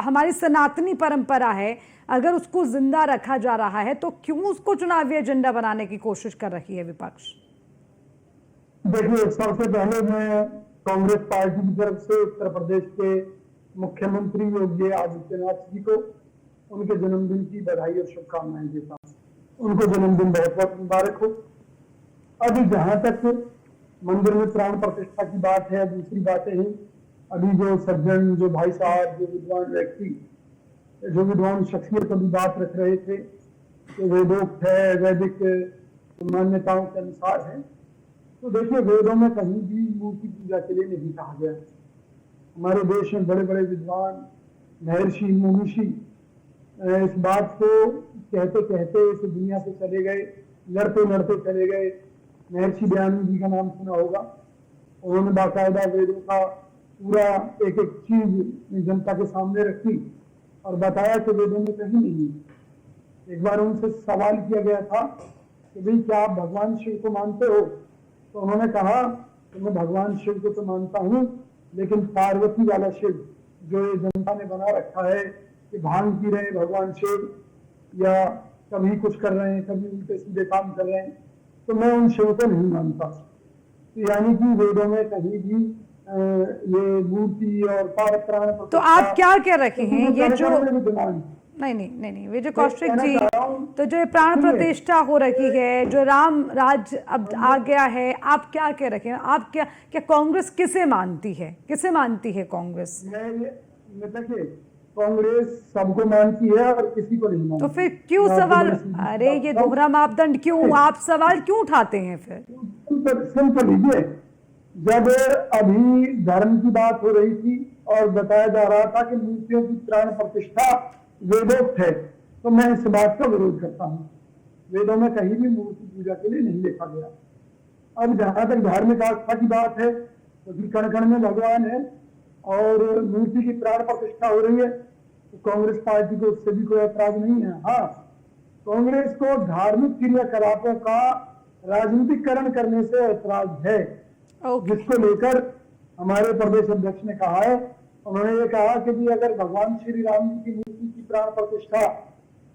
हमारी सनातनी परंपरा है, अगर उसको जिंदा रखा जा रहा है तो क्यों उसको चुनावी एजेंडा बनाने की कोशिश कर रही है विपक्ष? देखिए, सबसे पहले मैं कांग्रेस पार्टी की तरफ से उत्तर प्रदेश के मुख्यमंत्री योगी आदित्यनाथ जी को उनके जन्मदिन की बधाई और शुभकामनाएं देता हूँ। उनको जन्मदिन बहुत बहुत मुबारक हो। अभी जहां तक मंदिर में प्राण प्रतिष्ठा की बात है, दूसरी बातें हैं, अभी जो सज्जन, जो भाई साहब, जो विद्वान व्यक्ति, जो विद्वान शख्सियत अभी बात रख रहे थे कि वेदोक्त है, वैदिक मान्यताओं के अनुसार है, तो देखिए वेदों में कहीं भी मूर्ति पूजा के लिए नहीं कहा गया। हमारे देश में बड़े बड़े विद्वान, महर्षि, मुनीषि इस बात को कहते कहते इस दुनिया से चले गए, लड़ते लड़ते चले गए। महर्षि दयानंद जी का नाम सुना होगा। उन्होंने बाकायदा वेदों का पूरा एक एक चीज जनता के सामने रखी और बताया कि वेदों में कहीं नहीं है। एक बार उनसे सवाल किया गया था कि भाई क्या आप भगवान शिव को मानते हो? तो उन्होंने कहा कि मैं भगवान शिव को तो मानता हूँ, लेकिन पार्वती वाला शिव जो ये जनता ने बना रखा है कि भांग पी रहे हैं भगवान शिव, या कभी कुछ कर रहे हैं, कभी उल्टे सीधे काम कर रहे हैं, तो मैं उन शिव को नहीं मानता। तो यानी कि वेदों में कहीं भी ये मूर्ति और प्राण, तो आप क्या कह रहे हैं ये जो नहीं विजय कौशिक जी, तो जो प्राण प्रतिष्ठा हो रही है, जो राम राज अब आ गया है, आप क्या कह रहे हैं? आप क्या कांग्रेस किसे मानती है? किसे मानती है कांग्रेस? देखिए, कांग्रेस सबको मानती है और किसी को नहीं मानती। तो फिर क्यों सवाल, अरे ये दोहरा मापदंड क्यों, आप सवाल क्यों उठाते हैं फिर? सिंपल लीजिए, जब अभी धर्म की बात हो रही थी और बताया जा रहा था कि मूर्तियों की प्राण प्रतिष्ठा वेदोक्त है, तो मैं इस बात का विरोध करता हूँ। वेदों में कहीं भी मूर्ति पूजा के लिए नहीं लिखा गया। अब जहां तक धार्मिक आस्था की बात है, तो कण कण में भगवान है और मूर्ति की प्राण प्रतिष्ठा हो रही है, तो कांग्रेस पार्टी को उससे भी कोई ऐतराज नहीं है। हाँ, कांग्रेस को धार्मिक क्रियाकलापों का राजनीतिकरण करने से ऐतराज है, जिसको लेकर हमारे प्रदेश अध्यक्ष ने कहा है। उन्होंने ये कहा कि भी अगर भगवान श्री राम जी की मूर्ति की प्राण प्रतिष्ठा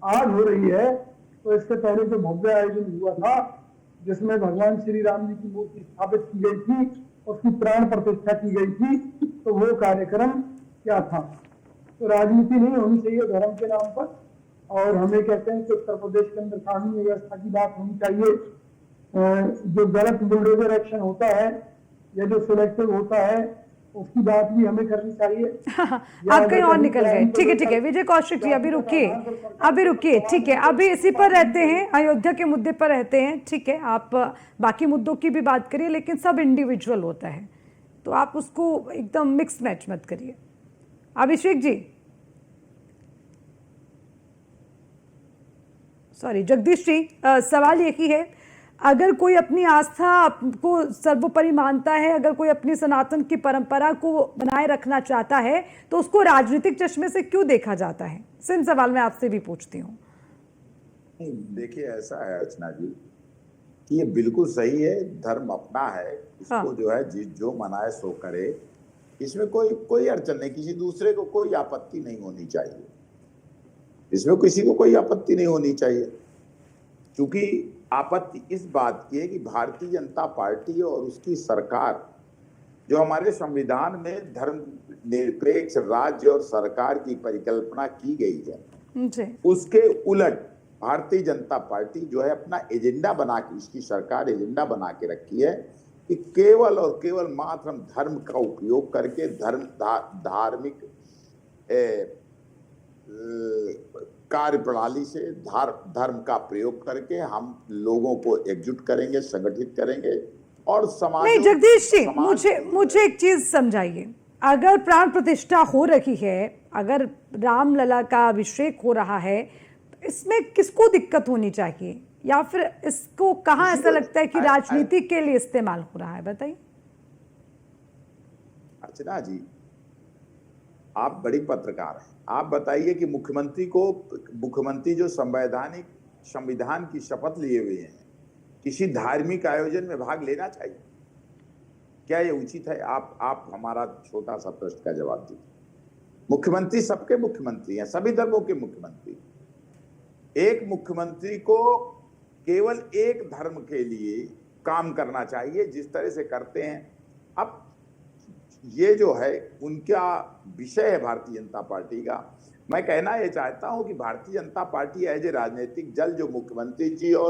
आज हो रही है, तो इससे पहले जो भव्य आयोजन हुआ था जिसमें भगवान श्री राम जी की मूर्ति स्थापित की गई थी, उसकी प्राण प्रतिष्ठा की गई थी, तो वो कार्यक्रम क्या था? तो राजनीति नहीं होनी चाहिए धर्म के नाम पर। और हमें कहते हैं कि उत्तर प्रदेश के अंदर कानून व्यवस्था की बात होनी चाहिए। जो गलत बुलडोजर एक्शन होता है या जो सिलेक्टिव होता है, उसकी बात भी हमें करनी चाहिए। आप कहीं और निकल गए। ठीक है विजय कौशिक जी, अभी रुकिए, ठीक है, अभी इसी पर रहते हैं, अयोध्या के मुद्दे पर रहते हैं। ठीक है, आप बाकी मुद्दों की भी बात करिए, लेकिन सब इंडिविजुअल होता है, तो आप उसको एकदम मिक्स मैच मत करिए। अभिषेक जी, सॉरी जगदीश जी, सवाल यही है, अगर कोई अपनी आस्था को सर्वोपरि मानता है, अगर कोई अपनी सनातन की परंपरा को बनाए रखना चाहता है, तो उसको राजनीतिक चश्मे से क्यों देखा जाता है? सेम सवाल मैं आपसे भी पूछती हूँ। देखिए, ऐसा है अर्चना जी कि ये बिल्कुल सही है, धर्म अपना है, इसको जो है जो मनाए सो करे, इसमें कोई अड़चन नहीं, किसी दूसरे को कोई आपत्ति नहीं होनी चाहिए, इसमें किसी को कोई आपत्ति नहीं होनी चाहिए। क्योंकि आपत्ति इस बात की है कि भारतीय जनता पार्टी और उसकी सरकार, जो हमारे संविधान में धर्म निरपेक्ष राज्य और सरकार की परिकल्पना की गई है, उसके उलट भारतीय जनता पार्टी जो है अपना एजेंडा बना के, इसकी सरकार एजेंडा बना के रखी है कि केवल और केवल मात्र हम धर्म का उपयोग करके, धार्मिक कार्य प्रणाली से धर्म का प्रयोग करके हम लोगों को एकजुट करेंगे, संगठित करेंगे और समाज। नहीं जगदीश जी, मुझे एक चीज समझाइए, अगर प्राण प्रतिष्ठा हो रही है, अगर रामलला का अभिषेक हो रहा है, इसमें किसको दिक्कत होनी चाहिए? या फिर इसको कहाँ ऐसा लगता है कि राजनीति के लिए इस्तेमाल हो रहा है? बताइए। अर्चना जी, आप बड़ी पत्रकार हैं, आप बताइए कि मुख्यमंत्री जो संविधान की शपथ लिए हुए हैं, किसी धार्मिक आयोजन में भाग लेना चाहिए? क्या ये उचित है? आप हमारा छोटा सा प्रश्न का जवाब दीजिए। मुख्यमंत्री सबके मुख्यमंत्री हैं, सभी धर्मों के मुख्यमंत्री। एक मुख्यमंत्री को केवल एक धर्म के लिए काम करना चाहिए, जिस तरह से करते हैं। अब ये जो है उनका विषय है भारतीय जनता पार्टी का। मैं कहना ये चाहता हूं कि Bharatiya Janata party as a राजनीतिक दल जो मुख्यमंत्री जी और